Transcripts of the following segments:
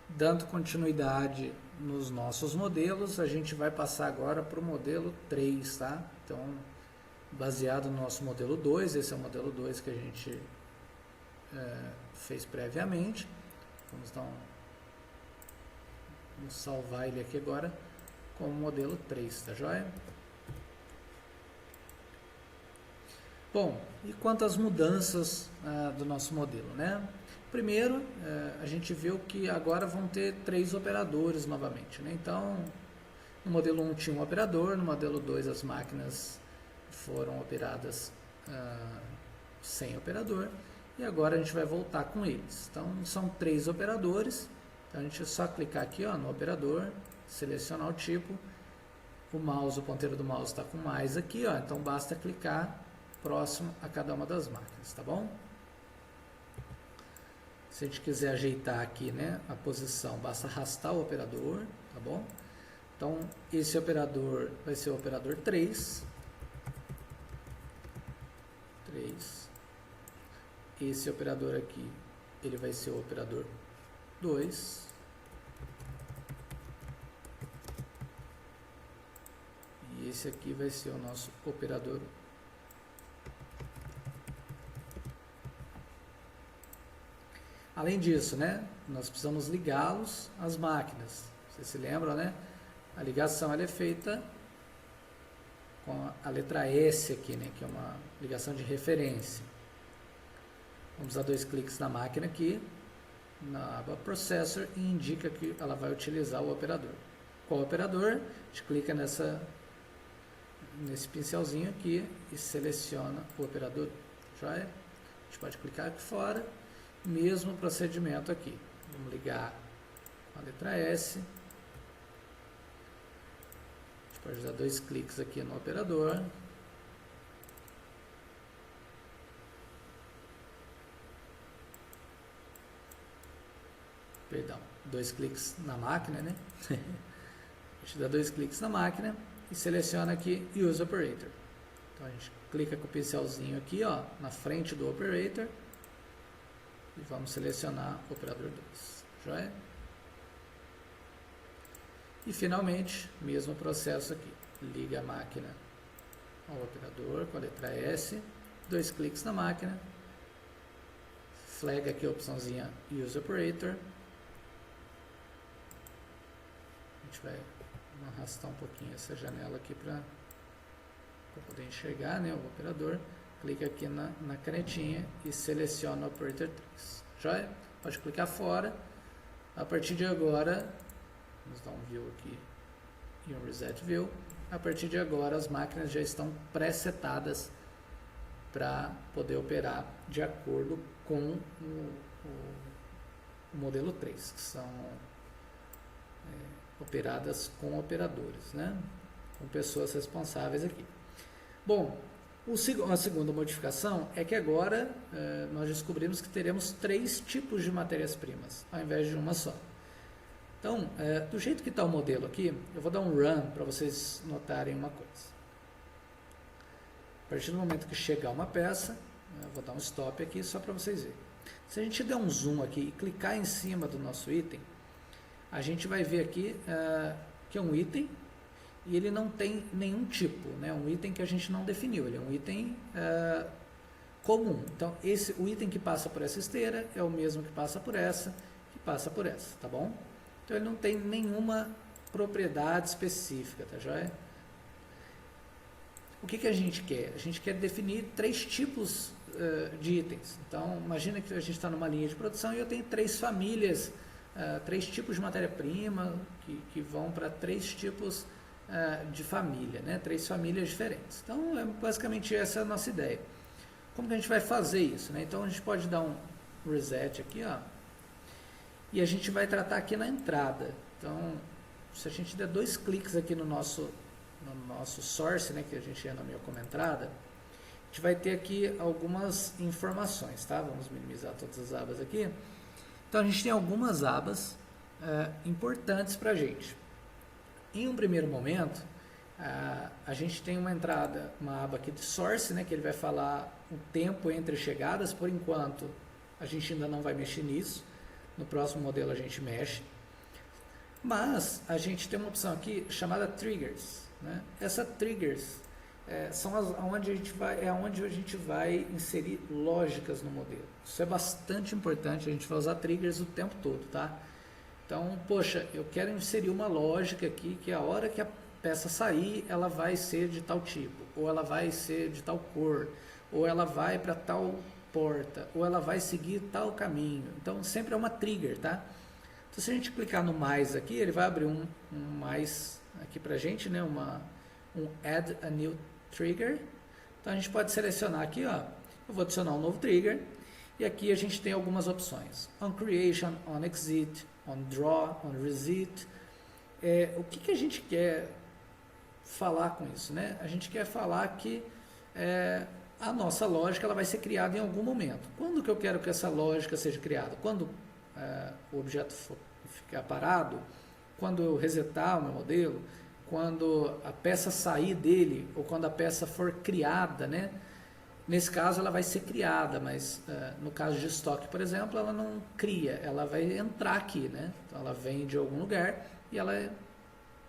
Dando continuidade nos nossos modelos, a gente vai passar agora para o modelo 3, tá? Então, baseado no nosso modelo 2, esse é o modelo 2 que a gente fez previamente. Vamos salvar ele aqui agora como modelo 3, tá joia? Bom, e quanto às mudanças do nosso modelo, né? Primeiro, a gente viu que agora vão ter 3 operadores novamente, né? Então, no modelo 1 tinha um operador, no modelo 2 as máquinas foram operadas sem operador, e agora a gente vai voltar com eles. Então, são 3 operadores, então a gente é só clicar aqui no operador, selecionar o tipo, o ponteiro do mouse está com mais aqui, então basta clicar próximo a cada uma das máquinas, tá bom? Se a gente quiser ajeitar aqui, né, a posição, basta arrastar o operador, tá bom? Então, esse operador vai ser o operador 3. Esse operador aqui, ele vai ser o operador 2. E esse aqui vai ser o nosso operador 1. Além disso, né, nós precisamos ligá-los às máquinas. Vocês se lembram, né? A ligação ela é feita com a letra S aqui, né, que é uma ligação de referência. Vamos dar 2 cliques na máquina aqui, na aba Processor, e indica que ela vai utilizar o operador. Qual operador? A gente clica nesse pincelzinho aqui e seleciona o operador. Joia? A gente pode clicar aqui fora. Mesmo procedimento aqui. Vamos ligar a letra S. A gente pode dar 2 cliques aqui no operador. Perdão, 2 cliques na máquina, né? A gente dá 2 cliques na máquina e seleciona aqui Use Operator. Então a gente clica com o pincelzinho aqui, na frente do operator. E vamos selecionar o operador 2, joia? E finalmente, mesmo processo aqui, liga a máquina ao operador com a letra S, 2 cliques na máquina, flag aqui a opçãozinha Use Operator, a gente vai arrastar um pouquinho essa janela aqui para poder enxergar, né, o operador. Clica aqui na canetinha e seleciona o Operator 3. Joia? Pode clicar fora. A partir de agora, vamos dar um View aqui e um Reset View. A partir de agora, as máquinas já estão pré-setadas para poder operar de acordo com o modelo 3, que são operadas com operadores, né? Com pessoas responsáveis aqui. Bom, a segunda modificação é que agora nós descobrimos que teremos 3 tipos de matérias-primas, ao invés de uma só. Então, do jeito que está o modelo aqui, eu vou dar um Run para vocês notarem uma coisa. A partir do momento que chegar uma peça, eu vou dar um Stop aqui só para vocês verem. Se a gente der um Zoom aqui e clicar em cima do nosso item, a gente vai ver aqui que é um item, e ele não tem nenhum tipo, né? Um item que a gente não definiu, ele é um item comum. Então, o item que passa por essa esteira é o mesmo que passa por essa, tá bom? Então, ele não tem nenhuma propriedade específica, tá joia? O que a gente quer? A gente quer definir 3 tipos de itens. Então, imagina que a gente está numa linha de produção e eu tenho 3 famílias, 3 tipos de matéria-prima que vão para 3 tipos de família, né? 3 famílias diferentes. Então, basicamente essa é a nossa ideia. Como que a gente vai fazer isso, né? Então, a gente pode dar um Reset aqui, e a gente vai tratar aqui na entrada. Então, se a gente der 2 cliques aqui no nosso source, né, que a gente nomeou como entrada, a gente vai ter aqui algumas informações, tá? Vamos minimizar todas as abas aqui. Então, a gente tem algumas abas importantes para a gente. Em um primeiro momento, a gente tem uma entrada, uma aba aqui de Source, né, que ele vai falar o tempo entre chegadas. Por enquanto, a gente ainda não vai mexer nisso. No próximo modelo a gente mexe. Mas a gente tem uma opção aqui chamada triggers, né? Essa triggers são onde a gente vai inserir lógicas no modelo. Isso é bastante importante, a gente vai usar triggers o tempo todo, tá? Então, poxa, eu quero inserir uma lógica aqui que a hora que a peça sair, ela vai ser de tal tipo, ou ela vai ser de tal cor, ou ela vai para tal porta, ou ela vai seguir tal caminho. Então, sempre é uma trigger, tá? Então, se a gente clicar no mais aqui, ele vai abrir um mais aqui pra gente, né? Um Add a New Trigger. Então, a gente pode selecionar aqui, ó. Eu vou adicionar um novo trigger. E aqui a gente tem algumas opções. On Creation, On Exit, On Draw, On Reset. O que a gente quer falar com isso, né? A gente quer falar que a nossa lógica ela vai ser criada em algum momento. Quando que eu quero que essa lógica seja criada? Quando o objeto ficar parado, quando eu resetar o meu modelo, quando a peça sair dele, ou quando a peça for criada, né? Nesse caso ela vai ser criada, mas no caso de estoque, por exemplo, ela não cria, ela vai entrar aqui, né? Então ela vem de algum lugar e ela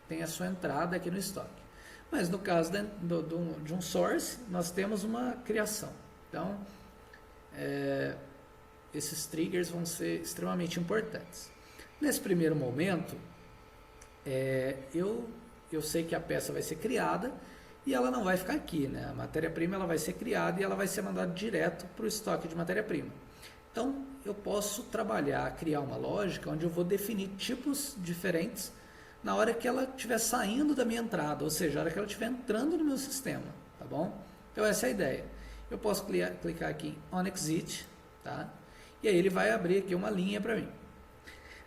tem a sua entrada aqui no estoque. Mas no caso de um source, nós temos uma criação. Então, esses triggers vão ser extremamente importantes. Nesse primeiro momento, eu sei que a peça vai ser criada e ela não vai ficar aqui, né? A matéria-prima ela vai ser criada e ela vai ser mandada direto para o estoque de matéria-prima. Então, eu posso criar uma lógica onde eu vou definir tipos diferentes na hora que ela estiver saindo da minha entrada, ou seja, na hora que ela estiver entrando no meu sistema, tá bom? Então, essa é a ideia. Eu posso clicar aqui em On Exit, tá? E aí ele vai abrir aqui uma linha para mim.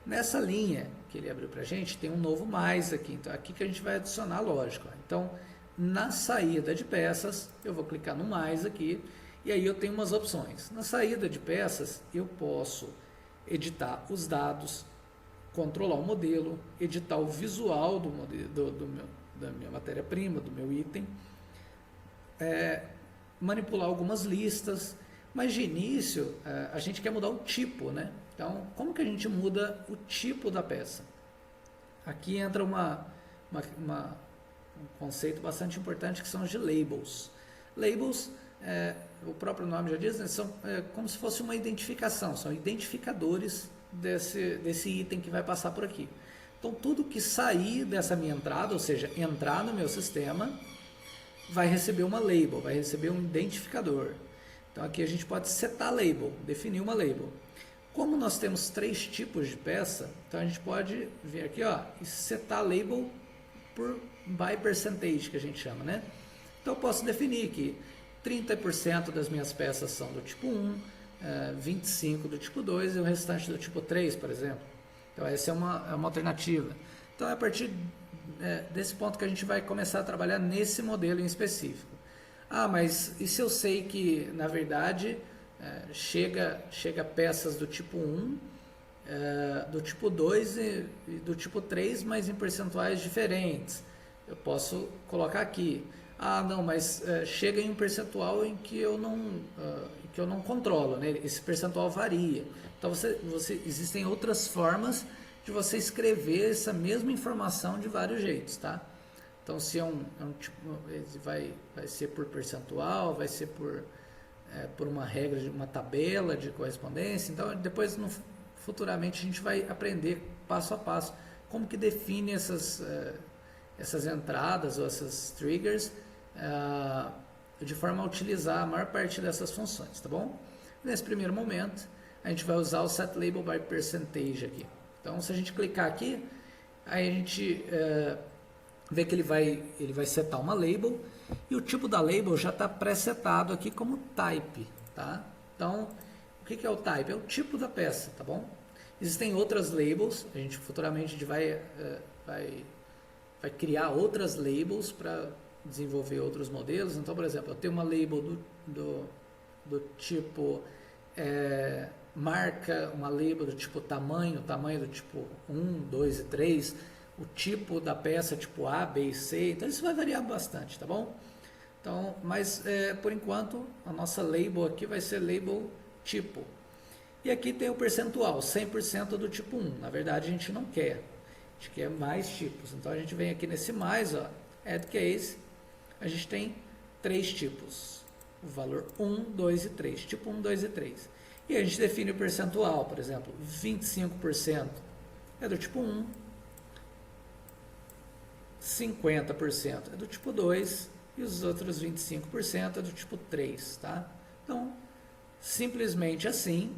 Nessa linha que ele abriu para a gente, tem um novo mais aqui. Então, aqui que a gente vai adicionar a lógica. Então, na saída de peças, eu vou clicar no mais aqui, e aí eu tenho umas opções. Na saída de peças, eu posso editar os dados, controlar o modelo, editar o visual do modelo, da minha matéria-prima, do meu item, manipular algumas listas, mas de início a gente quer mudar o tipo, né? Então, como que a gente muda o tipo da peça? Aqui entra um conceito bastante importante que são os de labels. Labels, o próprio nome já diz, né, são como se fosse uma identificação, são identificadores desse item que vai passar por aqui. Então, tudo que sair dessa minha entrada, ou seja, entrar no meu sistema, vai receber uma label, vai receber um identificador. Então, aqui a gente pode setar label, definir uma label. Como nós temos 3 tipos de peça, então a gente pode vir aqui, ó, e setar label by percentage, que a gente chama, né? Então, eu posso definir que 30% das minhas peças são do tipo 1, 25% do tipo 2 e o restante do tipo 3, por exemplo. Então, essa é uma alternativa. Então, é a partir desse ponto que a gente vai começar a trabalhar nesse modelo em específico. Ah, mas e se eu sei que, na verdade, chega peças do tipo 1, do tipo 2 e do tipo 3, mas em percentuais diferentes? Eu posso colocar aqui. Ah, não, mas chega em um percentual em que eu não controlo, né? Esse percentual varia. Então, existem outras formas de você escrever essa mesma informação de vários jeitos, tá? Então, se vai ser por percentual, vai ser por uma regra, uma tabela de correspondência. Então, depois, futuramente, a gente vai aprender passo a passo como que define essas entradas ou essas triggers de forma a utilizar a maior parte dessas funções, tá bom? Nesse primeiro momento, a gente vai usar o Set Label by Percentage aqui. Então, se a gente clicar aqui, aí a gente vê que ele vai setar uma label e o tipo da label já está pré-setado aqui como type, tá? Então, o que é o type? É o tipo da peça, tá bom? Existem outras labels, futuramente a gente vai criar outras labels para desenvolver outros modelos. Então, por exemplo, eu tenho uma label do tipo marca, uma label do tipo tamanho do tipo 1, 2 e 3, o tipo da peça tipo A, B e C, então isso vai variar bastante, tá bom? Então, mas por enquanto a nossa label aqui vai ser label tipo. E aqui tem o percentual, 100% do tipo 1, na verdade a gente não quer. A gente quer mais tipos. Então a gente vem aqui nesse mais, ó, add case, a gente tem 3 tipos, o valor 1, 2 e 3, tipo 1, 2 e 3. E a gente define o percentual, por exemplo, 25% é do tipo 1, 50% é do tipo 2 e os outros 25% é do tipo 3, tá? Então, simplesmente assim,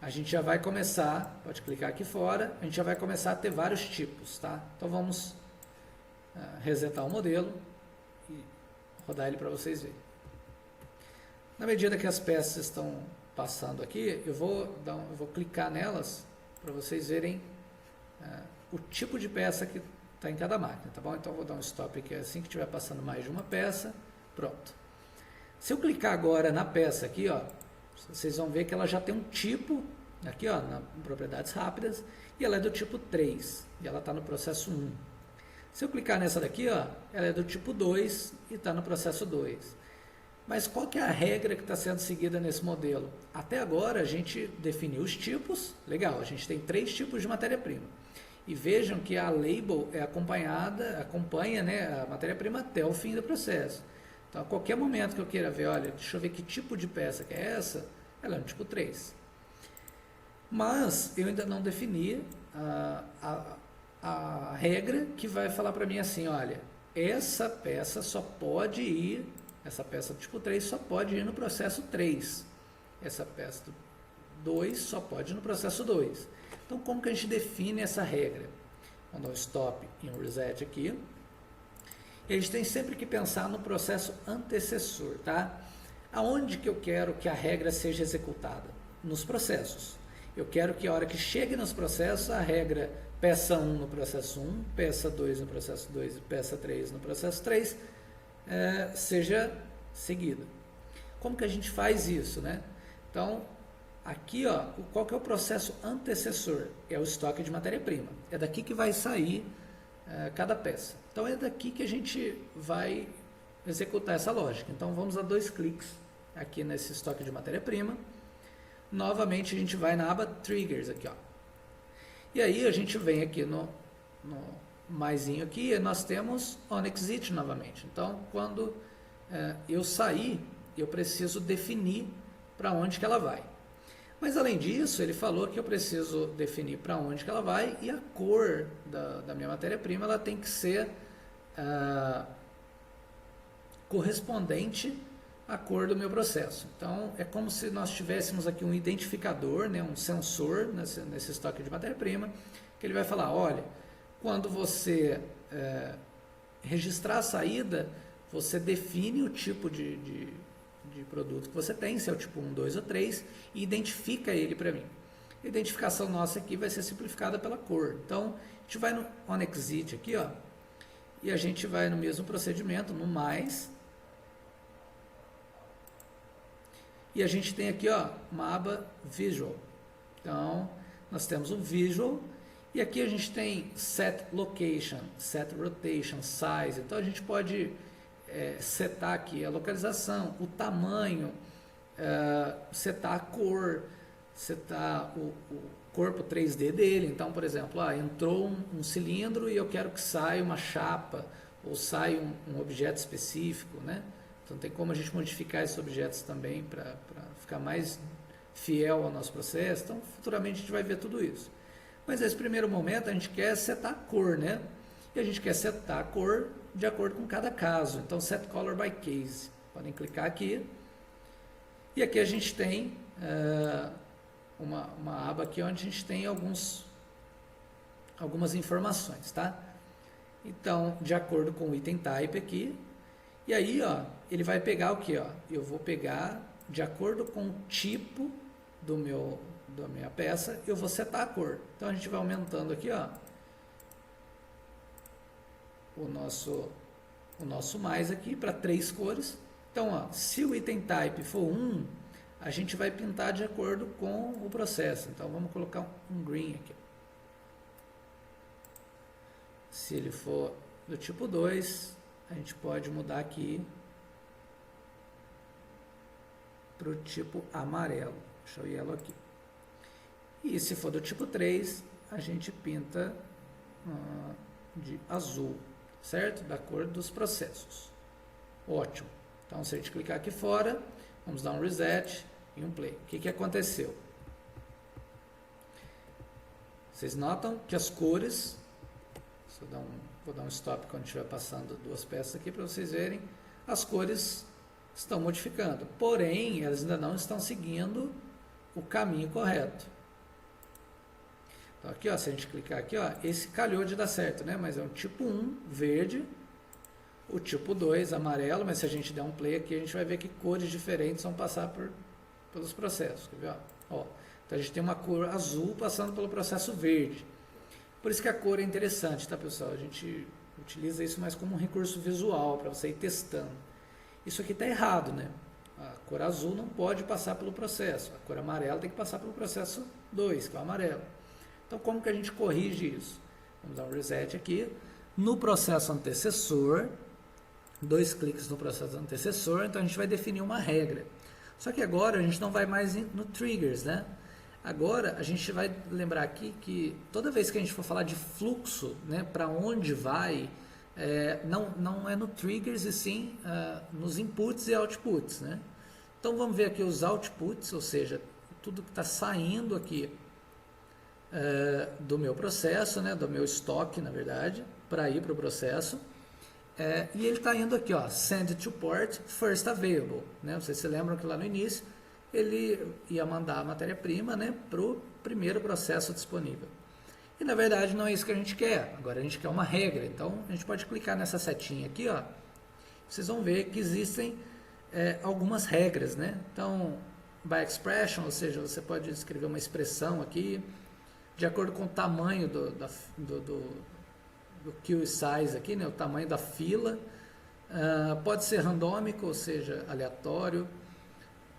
a gente já vai começar, pode clicar aqui fora, a gente já vai começar a ter vários tipos, tá? Então vamos resetar o modelo e rodar ele para vocês verem. Na medida que as peças estão passando aqui, eu vou clicar nelas para vocês verem o tipo de peça que está em cada máquina, tá bom? Então eu vou dar um stop aqui assim que estiver passando mais de uma peça, pronto. Se eu clicar agora na peça aqui, ó, vocês vão ver que ela já tem um tipo, aqui ó, em propriedades rápidas, e ela é do tipo 3, e ela está no processo 1. Se eu clicar nessa daqui, ó, ela é do tipo 2 e está no processo 2. Mas qual que é a regra que está sendo seguida nesse modelo? Até agora a gente definiu os tipos, legal, a gente tem 3 tipos de matéria-prima. E vejam que a label é acompanha, né, a matéria-prima até o fim do processo. Então, a qualquer momento que eu queira ver, olha, deixa eu ver que tipo de peça que é essa, ela é no tipo 3. Mas eu ainda não defini a regra que vai falar para mim assim, olha, essa peça só pode ir, essa peça do tipo 3 só pode ir no processo 3. Essa peça do 2 só pode ir no processo 2. Então, como que a gente define essa regra? Vamos dar um stop e um reset aqui. E a gente tem sempre que pensar no processo antecessor, tá? Aonde que eu quero que a regra seja executada? Nos processos. Eu quero que a hora que chegue nos processos, a regra peça 1 no processo 1, peça 2 no processo 2 e peça 3 no processo 3 seja seguida. Como que a gente faz isso, né? Então, aqui, ó, qual que é o processo antecessor? É o estoque de matéria-prima. É daqui que vai sair cada peça. Então, é daqui que a gente vai executar essa lógica. Então, vamos dar 2 cliques aqui nesse estoque de matéria-prima. Novamente, a gente vai na aba Triggers aqui, ó. E aí, a gente vem aqui no maisinho aqui, e nós temos onExit novamente. Então, quando eu sair, eu preciso definir para onde que ela vai. Mas, além disso, ele falou que eu preciso definir para onde que ela vai e a cor da minha matéria-prima ela tem que ser correspondente à cor do meu processo. Então, é como se nós tivéssemos aqui um identificador, né, um sensor nesse estoque de matéria-prima, que ele vai falar, olha, quando você registrar a saída, você define o tipo de produto que você tem, se é o tipo 1, 2 ou 3, e identifica ele para mim. A identificação nossa aqui vai ser simplificada pela cor. Então, a gente vai no onExit aqui, ó, e a gente vai no mesmo procedimento, no mais, e a gente tem aqui, ó, uma aba Visual. Então, nós temos um Visual, e aqui a gente tem Set Location, Set Rotation, Size. Então, a gente pode setar aqui a localização, o tamanho, setar a cor, setar o corpo 3D dele. Então, por exemplo, entrou um cilindro e eu quero que saia uma chapa ou saia um objeto específico, né? Então, tem como a gente modificar esses objetos também para ficar mais fiel ao nosso processo. Então, futuramente a gente vai ver tudo isso. Mas nesse primeiro momento a gente quer setar a cor, né? E a gente quer setar a cor de acordo com cada caso. Então, Set Color by Case. Podem clicar aqui. E aqui a gente tem uma aba aqui onde a gente tem algumas informações, tá? Então, de acordo com o item type aqui. E aí, ó, ele vai pegar o que, ó? Eu vou pegar, de acordo com o tipo da minha peça, eu vou setar a cor. Então, a gente vai aumentando aqui, ó, o nosso mais aqui para 3 cores. Então, ó, se o item type for 1, a gente vai pintar de acordo com o processo. Então, vamos colocar um green aqui. Se ele for do tipo 2, a gente pode mudar aqui para o tipo amarelo. Deixa eu yellow aqui. E se for do tipo 3, a gente pinta de azul, certo? Da cor dos processos. Ótimo. Então, se a gente clicar aqui fora, vamos dar um reset e um play. O que aconteceu? Vocês notam que as cores, vou dar um stop quando estiver passando duas peças aqui para vocês verem, as cores estão modificando, porém elas ainda não estão seguindo o caminho correto. Então aqui, ó, se a gente clicar aqui, ó, esse calhou de dar certo, né? Mas é um tipo 1 verde, o tipo 2 amarelo, mas se a gente der um play aqui, a gente vai ver que cores diferentes vão passar pelos processos. Quer ver? Ó, então a gente tem uma cor azul passando pelo processo verde. Por isso que a cor é interessante, tá, pessoal? A gente utiliza isso mais como um recurso visual para você ir testando. Isso aqui está errado, né? A cor azul não pode passar pelo processo. A cor amarela tem que passar pelo processo 2, que é o amarelo. Então, como que a gente corrige isso? Vamos dar um reset aqui. No processo antecessor, 2 cliques no processo antecessor, então a gente vai definir uma regra. Só que agora a gente não vai mais no triggers, né? Agora a gente vai lembrar aqui que toda vez que a gente for falar de fluxo, né, para onde vai, não é no triggers e sim nos inputs e outputs, né? Então vamos ver aqui os outputs, ou seja, tudo que está saindo aqui do meu processo, né, do meu estoque, na verdade, para ir para o processo. E ele está indo aqui, ó, send to port first available, né? Vocês se lembram que lá no início ele ia mandar a matéria-prima, né, para o primeiro processo disponível. E na verdade não é isso que a gente quer. Agora a gente quer uma regra. Então a gente pode clicar nessa setinha aqui, ó. Vocês vão ver que existem algumas regras, né? Então, by expression, ou seja, você pode escrever uma expressão aqui de acordo com o tamanho do queue size aqui, né, o tamanho da fila. Pode ser randômico, ou seja, aleatório.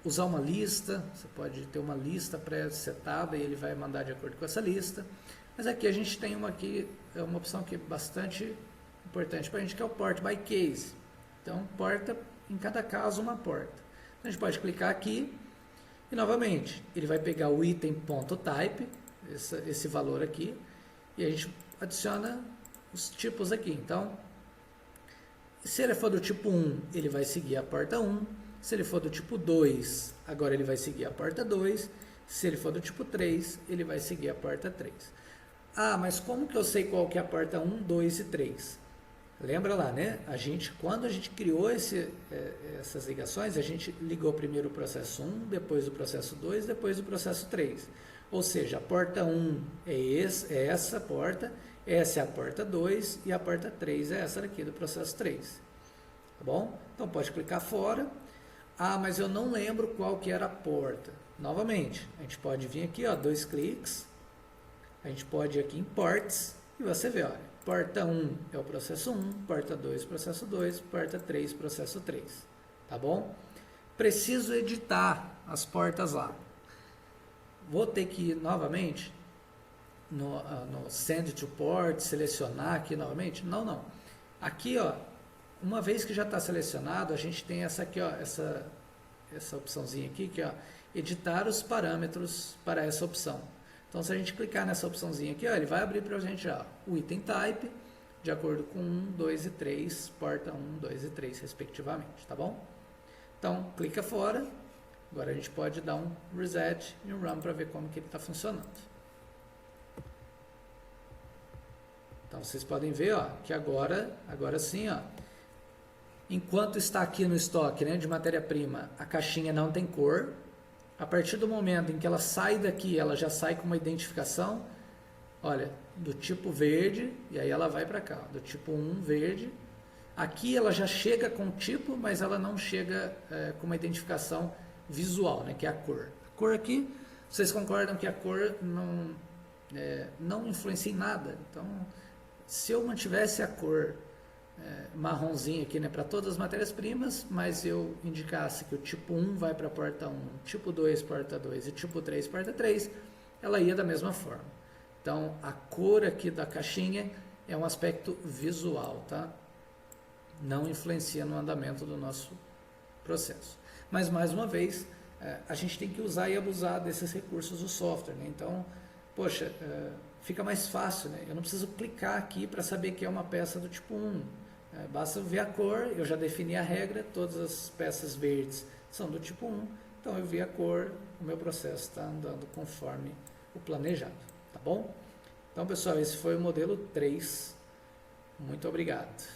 Usar uma lista, você pode ter uma lista pré-setada e ele vai mandar de acordo com essa lista. Mas aqui a gente tem uma opção que é bastante importante para a gente, que é o port by case. Então, porta, em cada caso, uma porta. Então, a gente pode clicar aqui e, novamente, ele vai pegar o item.type, esse valor aqui, e a gente adiciona os tipos aqui. Então, se ele for do tipo 1, ele vai seguir a porta 1. Se ele for do tipo 2, agora ele vai seguir a porta 2. Se ele for do tipo 3, ele vai seguir a porta 3. Ah, mas como que eu sei qual que é a porta 1, 2 e 3? Lembra lá, né? Quando a gente criou essas ligações, a gente ligou primeiro o processo 1, depois o processo 2, depois o processo 3. Ou seja, a porta 1 é essa porta, essa é a porta 2 e a porta 3 é essa daqui do processo 3. Tá bom? Então pode clicar fora. Ah, mas eu não lembro qual que era a porta. Novamente, a gente pode vir aqui, ó, 2 cliques. A gente pode ir aqui em ports e você vê, olha, porta 1 é o processo 1, porta 2, processo 2, porta 3, processo 3. Tá bom? Preciso editar as portas lá. Vou ter que ir novamente no send to port, selecionar aqui novamente? Não. Aqui, ó, uma vez que já está selecionado, a gente tem essa aqui, ó, essa opçãozinha aqui, que é editar os parâmetros para essa opção. Então, se a gente clicar nessa opçãozinha aqui, ó, ele vai abrir para a gente já o item type, de acordo com 1, 2 e 3, porta 1, 2 e 3, respectivamente, tá bom? Então, clica fora. Agora a gente pode dar um reset e um run para ver como que ele está funcionando. Então, vocês podem ver, ó, que agora sim, ó, enquanto está aqui no estoque, né, de matéria-prima, a caixinha não tem cor. A partir do momento em que ela sai daqui, ela já sai com uma identificação, olha, do tipo verde, e aí ela vai para cá, ó, do tipo 1 verde. Aqui ela já chega com o tipo, mas ela não chega com uma identificação visual, né, que é a cor. A cor aqui, vocês concordam que a cor não influencia em nada. Então, se eu mantivesse a cor marronzinho aqui, né, para todas as matérias-primas, mas eu indicasse que o tipo 1 vai para a porta 1, tipo 2 porta 2 e tipo 3 porta 3, ela ia da mesma forma. Então, a cor aqui da caixinha é um aspecto visual, tá? Não influencia no andamento do nosso processo. Mas, mais uma vez, a gente tem que usar e abusar desses recursos do software, né? Então, poxa, fica mais fácil, né? Eu não preciso clicar aqui para saber que é uma peça do tipo 1. Basta eu ver a cor, eu já defini a regra, todas as peças verdes são do tipo 1, então eu vi a cor, o meu processo está andando conforme o planejado, tá bom? Então, pessoal, esse foi o modelo 3. Muito obrigado.